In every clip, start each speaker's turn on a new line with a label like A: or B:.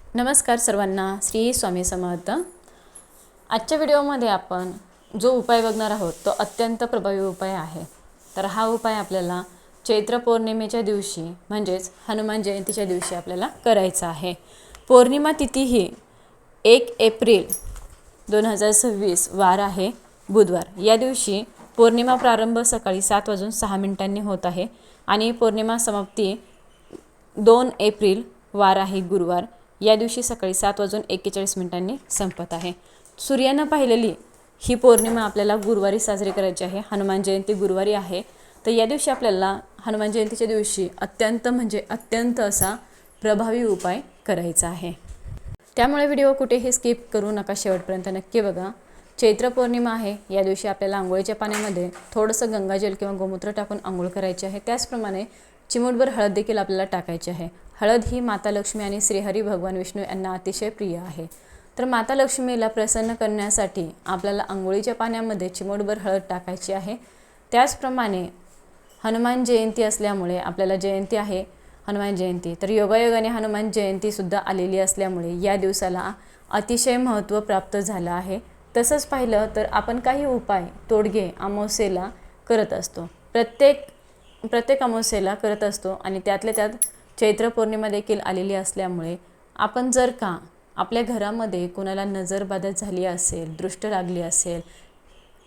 A: नमस्कार सर्वांना, श्री स्वामी समर्थ। आजच्या व्हिडिओमध्ये आपण जो उपाय बघणार आहोत तो अत्यंत प्रभावी उपाय आहे। तर हा उपाय आपल्याला चैत्र पौर्णिमेच्या दिवशी म्हणजेच हनुमान जयंतीच्या दिवशी आपल्याला करायचा आहे। पौर्णिमा तिथी ही 1 एप्रिल 2026 वार आहे बुधवार। या दिवशी पौर्णिमा प्रारंभ सकाळी 7:06 होत आहे आणि पौर्णिमा समाप्ती 2 एप्रिल वार आहे गुरुवार। या दिवशी सकाळी 7:41 संपत आहे। सूर्यानं पाहिलेली ही पौर्णिमा आपल्याला गुरुवारी साजरी करायची आहे। हनुमान जयंती गुरुवारी आहे। तर या दिवशी आपल्याला हनुमान जयंतीच्या दिवशी अत्यंत असा प्रभावी उपाय करायचा आहे। त्यामुळे व्हिडिओ कुठेही स्किप करू नका, शेवटपर्यंत नक्की बघा। चैत्र पौर्णिमा आहे। या दिवशी आपल्याला आंघोळीच्या पाण्यामध्ये थोडंसं गंगाजल किंवा गोमूत्र टाकून आंघोळ करायची आहे। त्याचप्रमाणे चिमूटभर हळद देखील आपल्याला टाकायची आहे। हळद ही माता लक्ष्मी आणि श्रीहरी भगवान विष्णू यांना अतिशय प्रिय आहे। तर माता लक्ष्मीला प्रसन्न करण्यासाठी आपल्याला आंघोळीच्या पाण्यामध्ये चिमूटभर हळद टाकायची आहे। त्याचप्रमाणे हनुमान जयंती असल्यामुळे आपल्याला जयंती आहे हनुमान जयंती, तर योगायोगाने हनुमान जयंती सुद्धा आलेली असल्यामुळे या दिवसाला अतिशय महत्त्व प्राप्त झालं आहे। तसंच पाहिलं तर आपण काही उपाय तोडगे अमावस्येला करत असतो, प्रत्येक अमावस्येला करत असतो आणि त्यातल्या त्यात चैत्र पौर्णिमा देखील आलेली असल्यामुळे आपण जर का आपल्या घरामध्ये कोणाला नजरबाधा झाली असेल, दृष्ट लागली असेल,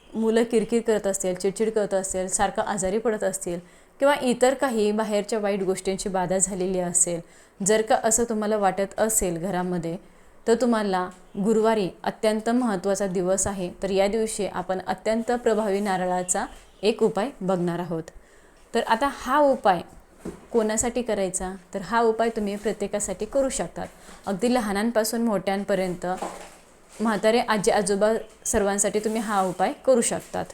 A: मुलं किरकिर करत असतील, चिडचिड करत असेल, सारखं आजारी पडत असतील किंवा इतर काही बाहेरच्या वाईट गोष्टींची बाधा झालेली असेल, जर का असं तुम्हाला वाटत असेल घरामध्ये, तर तुम्हाला गुरुवारी अत्यंत महत्त्वाचा दिवस आहे। तर या दिवशी आपण अत्यंत प्रभावी नारळाचा एक उपाय बघणार आहोत। तर आता हा उपाय कोणासाठी करायचा, तर हा उपाय तुम्ही प्रत्येकासाठी करू शकतात। अगदी लहानांपासून मोठ्यांपर्यंत, म्हातारे आजी आजोबा सर्वांसाठी तुम्ही हा उपाय करू शकतात।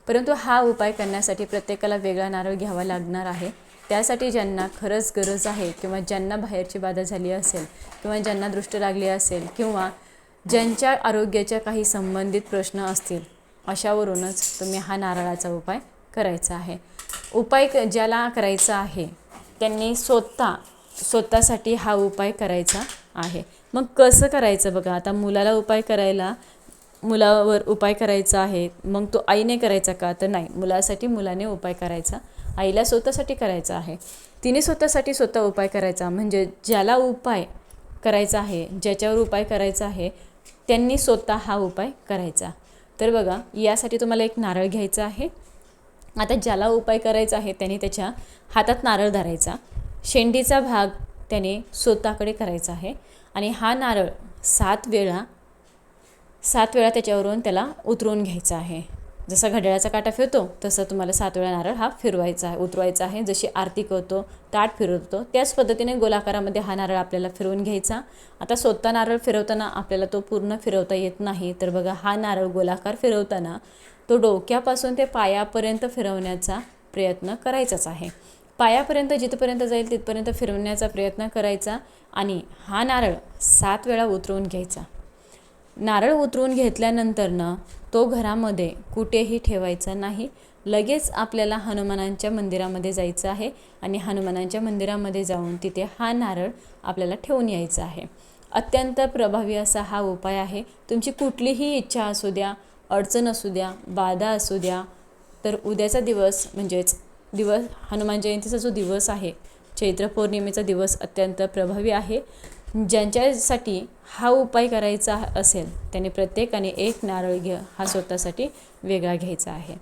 A: परंतु हा उपाय करण्यासाठी प्रत्येकाला वेगळा नारळ घ्यावा लागणार आहे। त्यासाठी ज्यांना खरंच गरज आहे किंवा ज्यांना बाहेरची बाधा झाली असेल किंवा ज्यांना दृष्ट लागली असेल किंवा ज्यांच्या आरोग्याच्या काही संबंधित प्रश्न असतील, अशावरूनच तुम्ही हा नारळाचा उपाय करायचा आहे। उपाय ज्याला करायचा आहे त्यांनी स्वतःसाठी हा उपाय करायचा आहे। मग कसं करायचं बघा। आता मुलावर उपाय करायचा आहे, मग तो आईने करायचा का, तर नाही, मुलासाठी मुलाने उपाय करायचा, आईला स्वतःसाठी करायचा आहे। तिने स्वतःसाठी उपाय करायचा, म्हणजे ज्याला उपाय करायचा आहे, ज्याच्यावर उपाय करायचा आहे त्यांनी स्वतः हा उपाय करायचा। तर बघा, यासाठी तुम्हाला एक नारळ घ्यायचा आहे। आता ज्याला उपाय करायचा आहे त्याने त्याच्या हातात नारळ धरायचा, शेंडीचा भाग त्याने स्वतःकडे करायचा आहे आणि हा नारळ 7 वेळा त्याच्यावरून त्याला उतरवून घ्यायचा आहे। जसा घड्याळाचा काटा फिरतो तसं तुम्हाला 7 वेळा नारळ हा उतरवायचा आहे। जशी आरती करतो, ताट फिरवतो, त्याच पद्धतीने गोलाकारामध्ये हा नारळ आपल्याला फिरवून घ्यायचा। आता स्वतः नारळ फिरवताना आपल्याला तो पूर्ण फिरवता येत नाही, तर बघा, हा नारळ गोलाकार फिरवताना तो डोक्यापासून ते पायापर्यंत फिरवण्याचा प्रयत्न करायचाच आहे। पायापर्यंत जिथपर्यंत जाईल तिथपर्यंत फिरवण्याचा प्रयत्न करायचा आणि हा नारळ 7 वेळा उतरवून घ्यायचा। नारळ उतरवून घेतल्यानंतरनं तो घरामध्ये कुठेही ठेवायचा नाही। लगेच आपल्याला हनुमानांच्या मंदिरामध्ये जायचं आहे आणि हनुमानांच्या मंदिरामध्ये जाऊन तिथे हा नारळ आपल्याला ठेवून यायचा आहे। अत्यंत प्रभावी असा हा उपाय आहे। तुमची कुठलीही इच्छा असू द्या, अडचण असू द्या, बाधा असू द्या, तर उद्याचा दिवस हनुमान जयंतीचा जो दिवस आहे, चैत्र पौर्णिमेचा दिवस अत्यंत प्रभावी आहे। ज्यांच्यासाठी हा उपाय करायचा असेल त्यांनी प्रत्येकाने एक नारळ हा स्वतःसाठी वेगळा घ्यायचा आहे।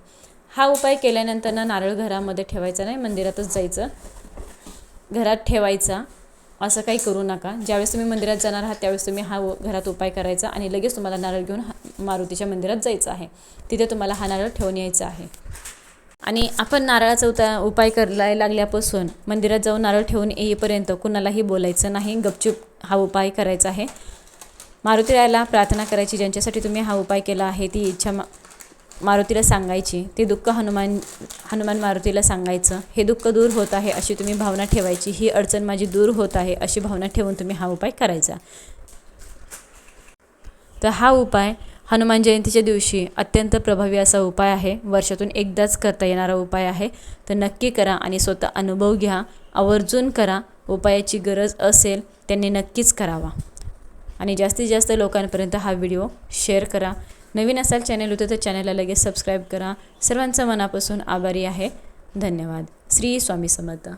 A: हा उपाय केल्यानंतर नारळ घरामध्ये ठेवायचा नाही, मंदिरातच जायचं, घरात ठेवायचा असं काही करू नका। ज्यावेळेस तुम्ही मंदिरात जाणार आहात त्यावेळेस तुम्ही हा घरात उपाय करायचा आणि लगेच तुम्हाला नारळ घेऊन मारुतीच्या मंदिरात जायचं आहे, तिथे तुम्हाला हा नारळ ठेवून यायचा आहे। आणि आपण नारळाचा उपाय करायला लागल्यापासून मंदिरात जाऊन नारळ ठेवून येईपर्यंत कुणालाही बोलायचं नाही, गपचूप हा उपाय करायचा आहे। मारुतीला प्रार्थना करायची, ज्यांच्यासाठी तुम्ही हा उपाय केला आहे ती इच्छा मारुतीला सांगायची, ते दुःख हनुमान मारुतीला सांगायचं, हे दुःख दूर होत आहे अशी तुम्ही भावना ठेवायची, ही अडचण माझी दूर होत आहे अशी भावना ठेवून तुम्ही हा उपाय करायचा। तर हा उपाय हनुमान जयंतीच्या दिवशी अत्यंत प्रभावी असा उपाय आहे। वर्षातून एकदाच करता येणारा उपाय आहे। तर नक्की करा आणि स्वतः अनुभव घ्या, आवर्जून करा। उपायाची गरज असेल त्यांनी नक्कीच करावा। आणि जास्तीत जास्त लोकांपर्यंत हा व्हिडिओ शेअर करा. नवीन असाल चॅनल होतं तर चॅनलला लगेच सबस्क्राईब करा. सर्वांचं मनापासून आभारी आहे. धन्यवाद. श्री स्वामी समर्थ.